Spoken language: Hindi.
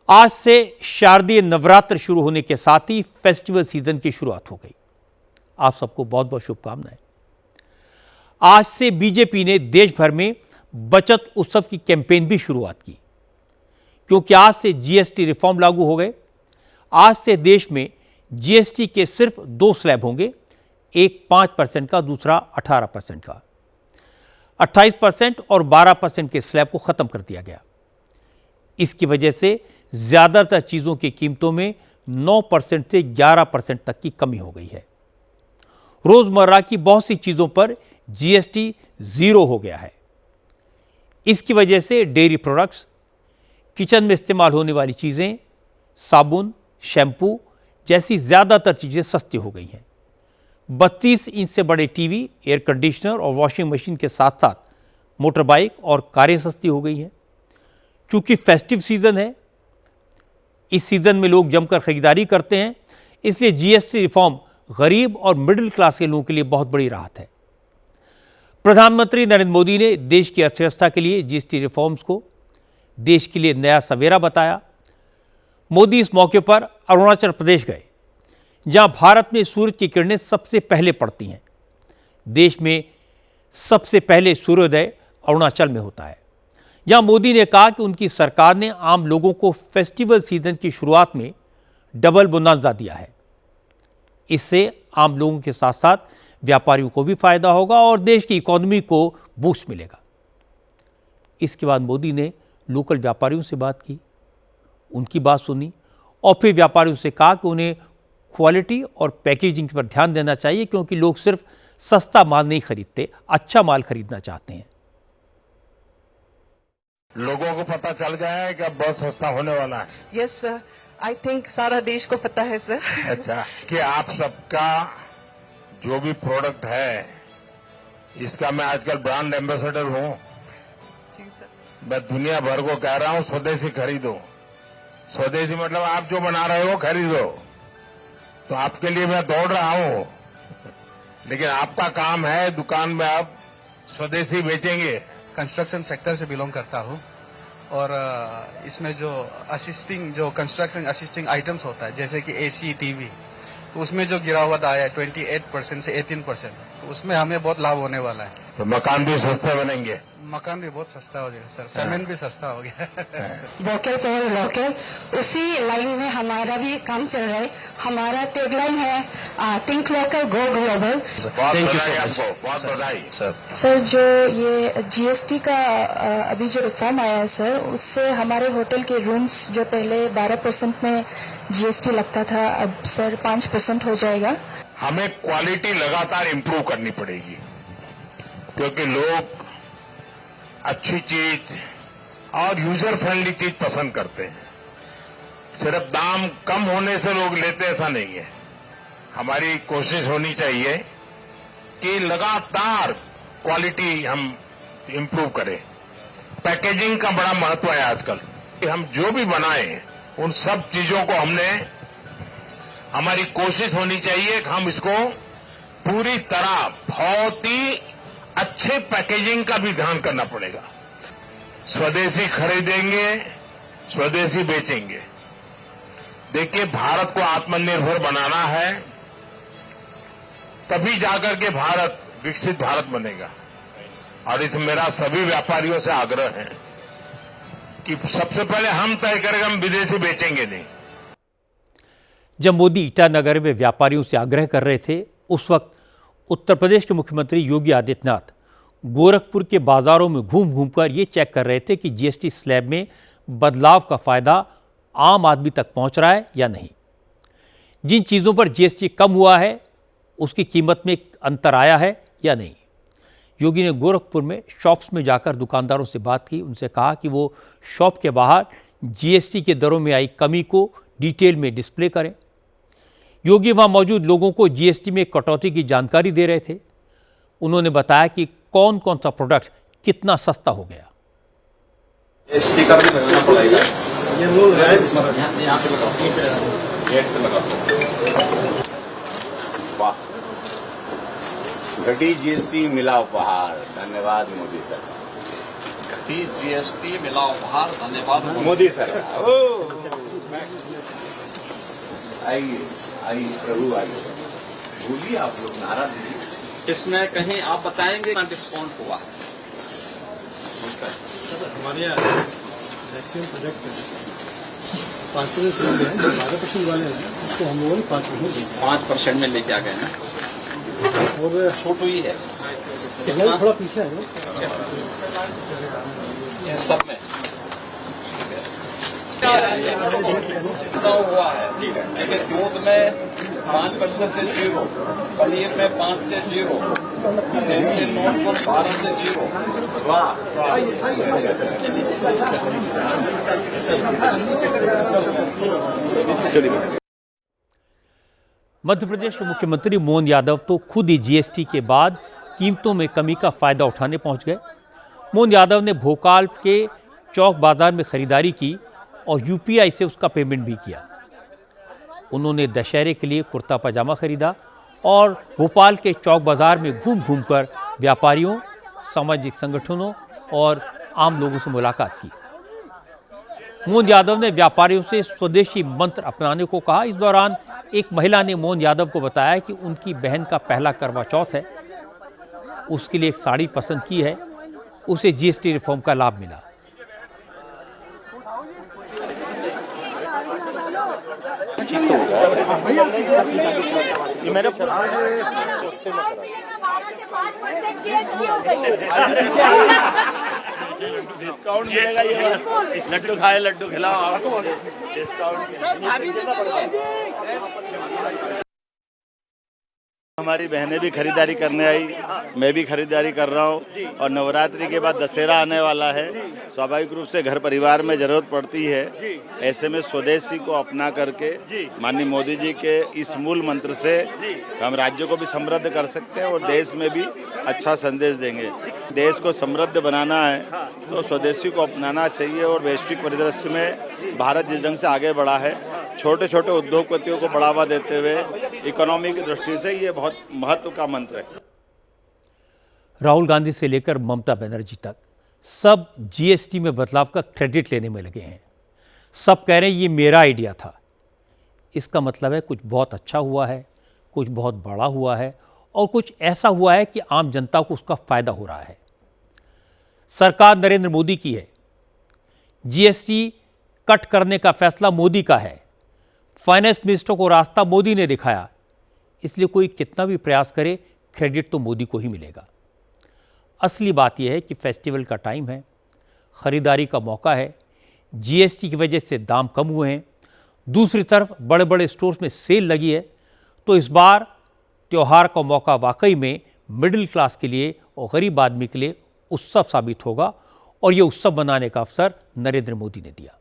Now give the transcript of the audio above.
आज से शारदीय नवरात्र शुरू होने के साथ ही फेस्टिवल सीजन की शुरुआत हो गई। आप सबको बहुत बहुत शुभकामनाएं। आज से बीजेपी ने देश भर में बचत उत्सव की कैंपेन भी शुरुआत की, क्योंकि आज से जीएसटी रिफॉर्म लागू हो गए। आज से देश में जीएसटी के सिर्फ 2 स्लैब होंगे, एक 5% का, दूसरा 18% का। 28% और 12% के स्लैब को खत्म कर दिया गया। इसकी वजह से ज्यादातर चीजों की कीमतों में 9% से 11% तक की कमी हो गई है। रोजमर्रा की बहुत सी चीजों पर जीएसटी 0 हो गया है। इसकी वजह से डेयरी प्रोडक्ट्स, किचन में इस्तेमाल होने वाली चीजें, साबुन, शैम्पू जैसी ज्यादातर चीजें सस्ती हो गई हैं। 32 इंच से बड़े टीवी, एयर कंडीशनर और वॉशिंग मशीन के साथ साथ मोटर बाइक और कारें सस्ती हो गई हैं। क्योंकि फेस्टिव सीजन है, इस सीजन में लोग जमकर खरीदारी करते हैं, इसलिए जीएसटी रिफॉर्म गरीब और मिडिल क्लास के लोगों के लिए बहुत बड़ी राहत है। प्रधानमंत्री नरेंद्र मोदी ने देश की अर्थव्यवस्था के लिए जीएसटी रिफॉर्म्स को देश के लिए नया सवेरा बताया। मोदी इस मौके पर अरुणाचल प्रदेश गए, जहां भारत में सूरज की किरणें सबसे पहले पड़ती हैं। देश में सबसे पहले सूर्योदय अरुणाचल में होता है। यहां मोदी ने कहा कि उनकी सरकार ने आम लोगों को फेस्टिवल सीजन की शुरुआत में डबल बोनांजा दिया है। इससे आम लोगों के साथ साथ व्यापारियों को भी फायदा होगा और देश की इकोनॉमी को बूस्ट मिलेगा। इसके बाद मोदी ने लोकल व्यापारियों से बात की, उनकी बात सुनी और फिर व्यापारियों से कहा कि उन्हें क्वालिटी और पैकेजिंग पर ध्यान देना चाहिए, क्योंकि लोग सिर्फ सस्ता माल नहीं खरीदते, अच्छा माल खरीदना चाहते हैं। लोगों को पता चल गया है कि अब बहुत सस्ता होने वाला है। यस सर, आई थिंक सारा देश को पता है सर। अच्छा, कि आप सबका जो भी प्रोडक्ट है, इसका मैं आजकल ब्रांड एम्बेसडर हूँ। जी सर। मैं दुनिया भर को कह रहा हूँ स्वदेशी खरीदो। स्वदेशी मतलब आप जो बना रहे हो खरीदो। तो आपके लिए मैं दौड़ रहा हूँ, लेकिन आपका काम है दुकान में आप स्वदेशी बेचेंगे। कंस्ट्रक्शन सेक्टर से बिलोंग करता हूँ और इसमें जो कंस्ट्रक्शन असिस्टिंग आइटम्स होता है, जैसे कि एसी, टीवी, तो उसमें जो गिरावट आया है 28% से 18%, तो उसमें हमें बहुत लाभ होने वाला है। तो मकान भी सस्ते बनेंगे। मकान भी बहुत सस्ता हो जाएगा सर, सीमेंट भी सस्ता हो गया। वोकल फॉर लोकल, उसी लाइन में हमारा भी काम चल रहा है। हमारा टैगलाइन है थिंक लोकल गो ग्लोबल। बहुत बधाई सर। सर, जो ये जीएसटी का अभी जो रिफॉर्म आया है सर, उससे हमारे होटल के रूम्स जो पहले 12% में जीएसटी लगता था, अब सर 5% हो जाएगा। हमें क्वालिटी लगातार इंप्रूव करनी पड़ेगी, क्योंकि लोग अच्छी चीज और यूजर फ्रेंडली चीज पसंद करते हैं। सिर्फ दाम कम होने से लोग लेते ऐसा नहीं है। हमारी कोशिश होनी चाहिए कि लगातार क्वालिटी हम इंप्रूव करें। पैकेजिंग का बड़ा महत्व है आजकल। हम जो भी बनाएं, उन सब चीजों को हमारी कोशिश होनी चाहिए कि हम इसको पूरी तरह बहुत ही अच्छे पैकेजिंग का भी ध्यान करना पड़ेगा। स्वदेशी खरीदेंगे, स्वदेशी बेचेंगे। देखिए, भारत को आत्मनिर्भर बनाना है, तभी जाकर के भारत विकसित भारत बनेगा। और इस मेरा सभी व्यापारियों से आग्रह है कि सबसे पहले हम तय करें, हम विदेशी बेचेंगे नहीं। जब मोदी ईटानगर में व्यापारियों से आग्रह कर रहे थे, उस वक्त उत्तर प्रदेश के मुख्यमंत्री योगी आदित्यनाथ गोरखपुर के बाजारों में घूम घूमकर ये चेक कर रहे थे कि जीएसटी स्लैब में बदलाव का फायदा आम आदमी तक पहुंच रहा है या नहीं। जिन चीज़ों पर जीएसटी कम हुआ है, उसकी कीमत में अंतर आया है या नहीं। योगी ने गोरखपुर में शॉप्स में जाकर दुकानदारों से बात की, उनसे कहा कि वो शॉप के बाहर जीएसटी के दरों में आई कमी को डिटेल में डिस्प्ले करें। योगी वहां मौजूद लोगों को जीएसटी में कटौती की जानकारी दे रहे थे। उन्होंने बताया कि कौन कौन सा प्रोडक्ट कितना सस्ता हो गया। स्टिकर भी लगाना पड़ेगा। ये रूल है, यहाँ पे लगाओ। वाह, घटी जीएसटी मिला उपहार, धन्यवाद मोदी सरकार। घटी जीएसटी मिला उपहार, धन्यवाद मोदी सरकार। आइए आइए प्रभु आइए, बोलिए आप लोग, नारा दीजिए। इसमें कहीं आप बताएंगे कितना डिस्काउंट हुआ है? सर हमारे यहाँ वैक्सीन प्रोजेक्ट है, 5% वाले हैं, जो 12% वाले हैं उसको हम लोगों ने 5% दिया 5% में लेके आ गए हैं और छूट हुई है हमारे थोड़ा पीछे है इन सब में कितना हुआ है? लेकिन दूध में 5% से 0, पनीर में 5 से 0, पेंसिल नोटबुक 12 से 0। वाह, मध्य प्रदेश के मुख्यमंत्री मोहन यादव तो खुद ही जीएसटी के बाद कीमतों में कमी का फायदा उठाने पहुंच गए। मोहन यादव ने भोपाल के चौक बाजार में खरीदारी की और यूपीआई से उसका पेमेंट भी किया। उन्होंने दशहरे के लिए कुर्ता पजामा खरीदा और भोपाल के चौक बाजार में घूम घूमकर व्यापारियों, सामाजिक संगठनों और आम लोगों से मुलाकात की। मोहन यादव ने व्यापारियों से स्वदेशी मंत्र अपनाने को कहा। इस दौरान एक महिला ने मोहन यादव को बताया कि उनकी बहन का पहला करवा चौथ है, उसके लिए एक साड़ी पसंद की है, उसे जीएसटी रिफॉर्म का लाभ मिला। डिस्काउंट मिलेगा, ये लड्डू खाए, लड्डू खिलाओ आपको डिस्काउंट। हमारी बहनें भी खरीदारी करने आई, मैं भी खरीदारी कर रहा हूँ और नवरात्रि के बाद दशहरा आने वाला है। स्वाभाविक रूप से घर परिवार में जरूरत पड़ती है, ऐसे में स्वदेशी को अपना करके माननीय मोदी जी के इस मूल मंत्र से हम राज्य को भी समृद्ध कर सकते हैं और देश में भी अच्छा संदेश देंगे। देश को समृद्ध बनाना है तो स्वदेशी को अपनाना चाहिए और वैश्विक परिदृश्य में भारत जिस ढंग से आगे बढ़ा है, छोटे छोटे उद्योगपतियों को बढ़ावा देते हुए इकोनॉमी की दृष्टि से ये बहुत महत्व का मंत्र है। राहुल गांधी से लेकर ममता बनर्जी तक सब जीएसटी में बदलाव का क्रेडिट लेने में लगे हैं। सब कह रहे हैं ये मेरा आइडिया था। इसका मतलब है कुछ बहुत अच्छा हुआ है, कुछ बहुत बड़ा हुआ है और कुछ ऐसा हुआ है कि आम जनता को उसका फायदा हो रहा है। सरकार नरेंद्र मोदी की है, जीएसटी कट करने का फैसला मोदी का है, फाइनेंस मिनिस्टर को रास्ता मोदी ने दिखाया, इसलिए कोई कितना भी प्रयास करे क्रेडिट तो मोदी को ही मिलेगा। असली बात यह है कि फेस्टिवल का टाइम है, खरीदारी का मौका है, जीएसटी की वजह से दाम कम हुए हैं, दूसरी तरफ बड़े बड़े स्टोर्स में सेल लगी है, तो इस बार त्यौहार का मौका वाकई में मिडिल क्लास के लिए और गरीब आदमी के लिए उत्सव साबित होगा और ये उत्सव मनाने का अवसर नरेंद्र मोदी ने दिया।